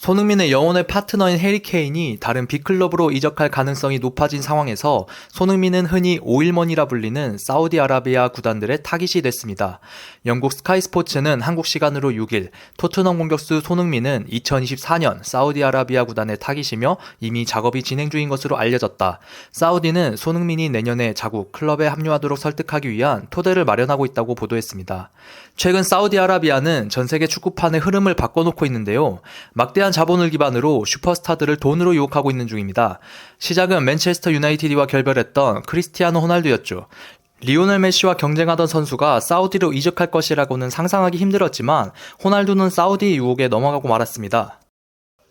손흥민의 영혼의 파트너인 해리 케인이 다른 빅클럽으로 이적할 가능성이 높아진 상황에서 손흥민은 흔히 오일머니라 불리는 사우디아라비아 구단들의 타깃이 됐습니다. 영국 스카이 스포츠는 한국 시간으로 6일 토트넘 공격수 손흥민은 2024년 사우디아라비아 구단의 타깃이며 이미 작업이 진행 중인 것으로 알려졌다. 사우디는 손흥민이 내년에 자국 클럽에 합류하도록 설득하기 위한 토대를 마련하고 있다고 보도했습니다. 최근 사우디아라비아는 전 세계 축구판의 흐름을 바꿔놓고 있는데요. 막대한 자본을 기반으로 슈퍼스타들을 돈으로 유혹하고 있는 중입니다. 시작은 맨체스터 유나이티드와 결별했던 크리스티아노 호날두였죠. 리오넬 메시와 경쟁하던 선수가 사우디로 이적할 것이라고는 상상하기 힘들었지만 호날두는 사우디의 유혹에 넘어가고 말았습니다.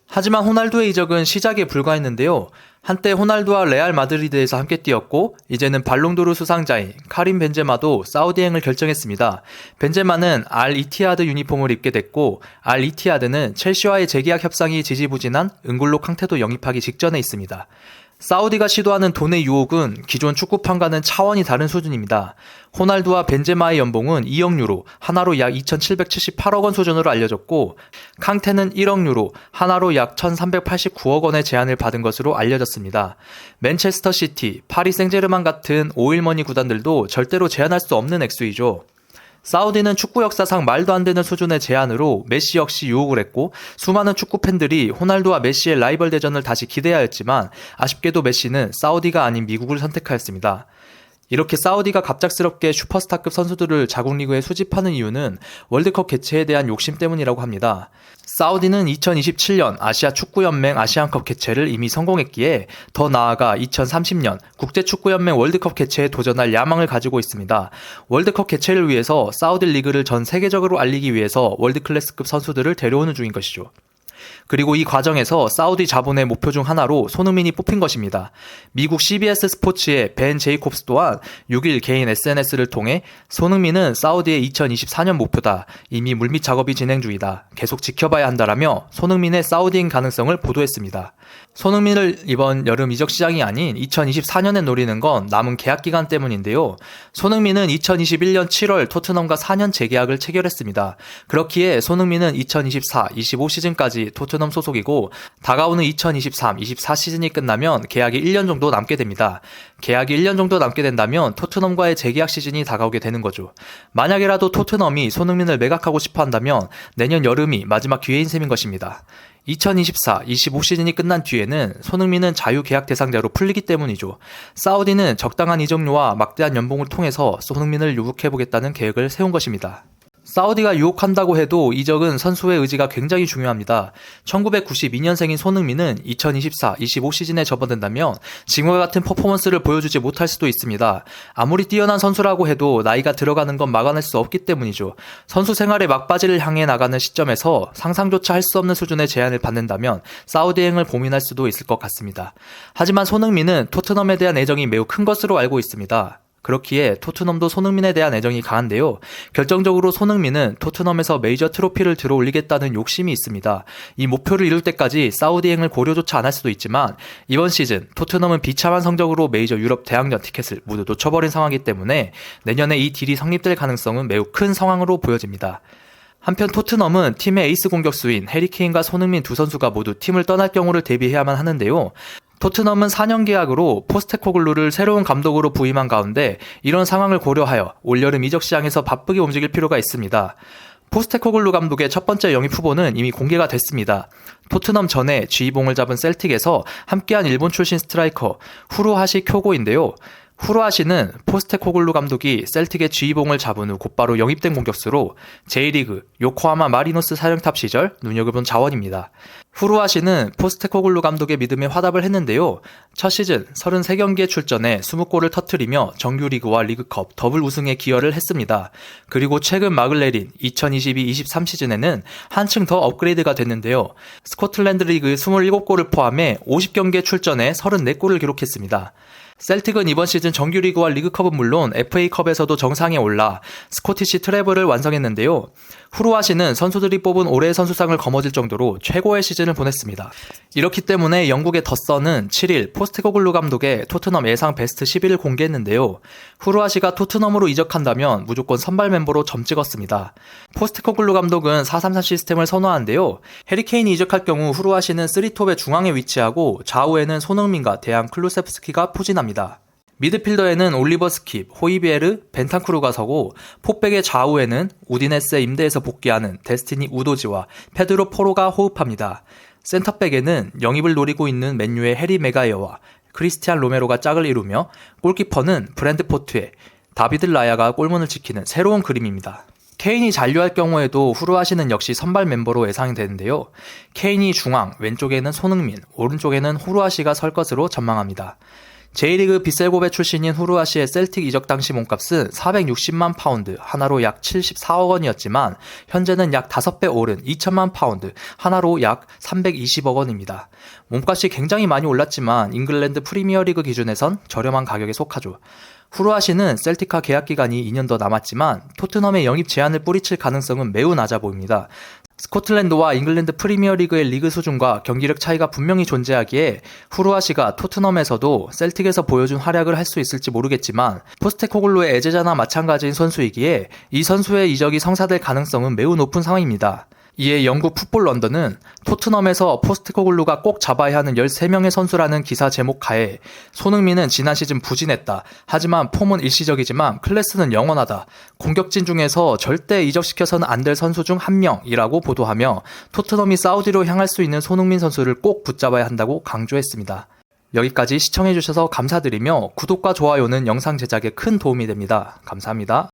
하지만 호날두의 이적은 시작에 불과했는데요. 한때 호날두와 레알 마드리드에서 함께 뛰었고 이제는 발롱도르 수상자인 카림 벤제마도 사우디행을 결정했습니다. 벤제마는 알 이티하드 유니폼을 입게 됐고 알 이티하드는 첼시와의 재계약 협상이 지지부진한 은골로 캉테도 영입하기 직전에 있습니다. 사우디가 시도하는 돈의 유혹은 기존 축구판과는 차원이 다른 수준입니다. 호날두와 벤제마의 연봉은 2억 유로, 하나로 약 2,778억 원 수준으로 알려졌고 캉테는 1억 유로, 하나로 약 1,389억 원의 제안을 받은 것으로 알려졌습니다. 맨체스터 시티, 파리 생제르맹 같은 오일머니 구단들도 절대로 제한할 수 없는 액수이죠. 사우디는 축구 역사상 말도 안 되는 수준의 제안으로 메시 역시 유혹을 했고 수많은 축구 팬들이 호날두와 메시의 라이벌 대전을 다시 기대하였지만 아쉽게도 메시는 사우디가 아닌 미국을 선택하였습니다. 이렇게 사우디가 갑작스럽게 슈퍼스타급 선수들을 자국 리그에 수집하는 이유는 월드컵 개최에 대한 욕심 때문이라고 합니다. 사우디는 2027년 아시아 축구연맹 아시안컵 개최를 이미 성공했기에 더 나아가 2030년 국제축구연맹 월드컵 개최에 도전할 야망을 가지고 있습니다. 월드컵 개최를 위해서 사우디 리그를 전 세계적으로 알리기 위해서 월드클래스급 선수들을 데려오는 중인 것이죠. 그리고 이 과정에서 사우디 자본의 목표 중 하나로 손흥민이 뽑힌 것입니다. 미국 CBS 스포츠의 벤 제이콥스 또한 6일 개인 SNS를 통해 손흥민은 사우디의 2024년 목표다. 이미 물밑 작업이 진행 중이다. 계속 지켜봐야 한다라며 손흥민의 사우디인 가능성을 보도했습니다. 손흥민을 이번 여름 이적 시장이 아닌 2024년에 노리는 건 남은 계약 기간 때문인데요. 손흥민은 2021년 7월 토트넘과 4년 재계약을 체결했습니다. 그렇기에 손흥민은 2024-25 시즌까지 토트넘 소속이고 다가오는 2023-24 시즌이 끝나면 계약이 1년 정도 남게 됩니다. 계약이 1년 정도 남게 된다면 토트넘과의 재계약 시즌이 다가오게 되는 거죠. 만약에라도 토트넘이 손흥민을 매각하고 싶어 한다면 내년 여름이 마지막 기회인 셈인 것입니다. 2024-25 시즌이 끝난 뒤에는 손흥민은 자유계약 대상자로 풀리기 때문이죠. 사우디는 적당한 이적료와 막대한 연봉을 통해서 손흥민을 유혹해보겠다는 계획을 세운 것입니다. 사우디가 유혹한다고 해도 이적은 선수의 의지가 굉장히 중요합니다. 1992년생인 손흥민은 2024-25 시즌에 접어든다면 지금과 같은 퍼포먼스를 보여주지 못할 수도 있습니다. 아무리 뛰어난 선수라고 해도 나이가 들어가는 건 막아낼 수 없기 때문이죠. 선수 생활의 막바지를 향해 나가는 시점에서 상상조차 할 수 없는 수준의 제안을 받는다면 사우디행을 고민할 수도 있을 것 같습니다. 하지만 손흥민은 토트넘에 대한 애정이 매우 큰 것으로 알고 있습니다. 그렇기에 토트넘도 손흥민에 대한 애정이 강한데요. 결정적으로 손흥민은 토트넘에서 메이저 트로피를 들어올리겠다는 욕심이 있습니다. 이 목표를 이룰 때까지 사우디행을 고려조차 안 할 수도 있지만 이번 시즌 토트넘은 비참한 성적으로 메이저 유럽 대항전 티켓을 모두 놓쳐버린 상황이기 때문에 내년에 이 딜이 성립될 가능성은 매우 큰 상황으로 보여집니다. 한편 토트넘은 팀의 에이스 공격수인 해리 케인과 손흥민 두 선수가 모두 팀을 떠날 경우를 대비해야만 하는데요. 토트넘은 4년 계약으로 포스테코글루를 새로운 감독으로 부임한 가운데 이런 상황을 고려하여 올여름 이적 시장에서 바쁘게 움직일 필요가 있습니다. 포스테코글루 감독의 첫 번째 영입 후보는 이미 공개가 됐습니다. 토트넘 전에 지휘봉을 잡은 셀틱에서 함께한 일본 출신 스트라이커 후루하시 쿄고인데요. 후루하시는 포스테코글루 감독이 셀틱의 지휘봉을 잡은 후 곧바로 영입된 공격수로 J리그 요코하마 마리노스 사령탑 시절 눈여겨본 자원입니다. 후루하시는 포스테코글루 감독의 믿음에 화답을 했는데요. 첫 시즌 33경기에 출전해 20골을 터뜨리며 정규리그와 리그컵 더블 우승에 기여를 했습니다. 그리고 최근 막을 내린 2022-23 시즌에는 한층 더 업그레이드가 됐는데요. 스코틀랜드 리그 27골을 포함해 50경기에 출전해 34골을 기록했습니다. 셀틱은 이번 시즌 정규리그와 리그컵은 물론 FA컵에서도 정상에 올라 스코티시 트래블을 완성했는데요. 후루아시는 선수들이 뽑은 올해의 선수상을 거머쥘 정도로 최고의 시즌을 보냈습니다. 이렇기 때문에 영국의 더선은 7일 포스테코글루 감독의 토트넘 예상 베스트 11을 공개했는데요. 후루아시가 토트넘으로 이적한다면 무조건 선발 멤버로 점 찍었습니다. 포스테코글루 감독은 4-3-3 시스템을 선호하는데요. 해리케인이 이적할 경우 후루아시는 3톱의 중앙에 위치하고 좌우에는 손흥민과 대안 클루세프스키가 포진합니다. 미드필더에는 올리버 스킵, 호이비에르, 벤탄쿠르가 서고 포백의 좌우에는 우디네스에 임대해서 복귀하는 데스티니 우도지와 페드로 포로가 호흡합니다. 센터백에는 영입을 노리고 있는 맨유의 해리 메가이어와 크리스티안 로메로가 짝을 이루며 골키퍼는 브랜드 포트에 다비드 라야가 골문을 지키는 새로운 그림입니다. 케인이 잔류할 경우에도 후루아시는 역시 선발 멤버로 예상이 되는데요. 케인이 중앙, 왼쪽에는 손흥민, 오른쪽에는 후루아시가 설 것으로 전망합니다. J리그 비셀고베 출신인 후루아시의 셀틱 이적 당시 몸값은 460만 파운드, 하나로 약 74억 원이었지만 현재는 약 5배 오른 2천만 파운드, 하나로 약 320억 원입니다. 몸값이 굉장히 많이 올랐지만 잉글랜드 프리미어리그 기준에선 저렴한 가격에 속하죠. 후루아시는 셀틱과 계약 기간이 2년 더 남았지만 토트넘의 영입 제한을 뿌리칠 가능성은 매우 낮아 보입니다. 스코틀랜드와 잉글랜드 프리미어리그의 리그 수준과 경기력 차이가 분명히 존재하기에 후루아시가 토트넘에서도 셀틱에서 보여준 활약을 할 수 있을지 모르겠지만 포스테코글루의 애제자나 마찬가지인 선수이기에 이 선수의 이적이 성사될 가능성은 매우 높은 상황입니다. 이에 영국 풋볼 런던은 토트넘에서 포스테코글루가 꼭 잡아야 하는 13명의 선수라는 기사 제목 하에 손흥민은 지난 시즌 부진했다. 하지만 폼은 일시적이지만 클래스는 영원하다. 공격진 중에서 절대 이적시켜서는 안 될 선수 중 한 명이라고 보도하며 토트넘이 사우디로 향할 수 있는 손흥민 선수를 꼭 붙잡아야 한다고 강조했습니다. 여기까지 시청해주셔서 감사드리며 구독과 좋아요는 영상 제작에 큰 도움이 됩니다. 감사합니다.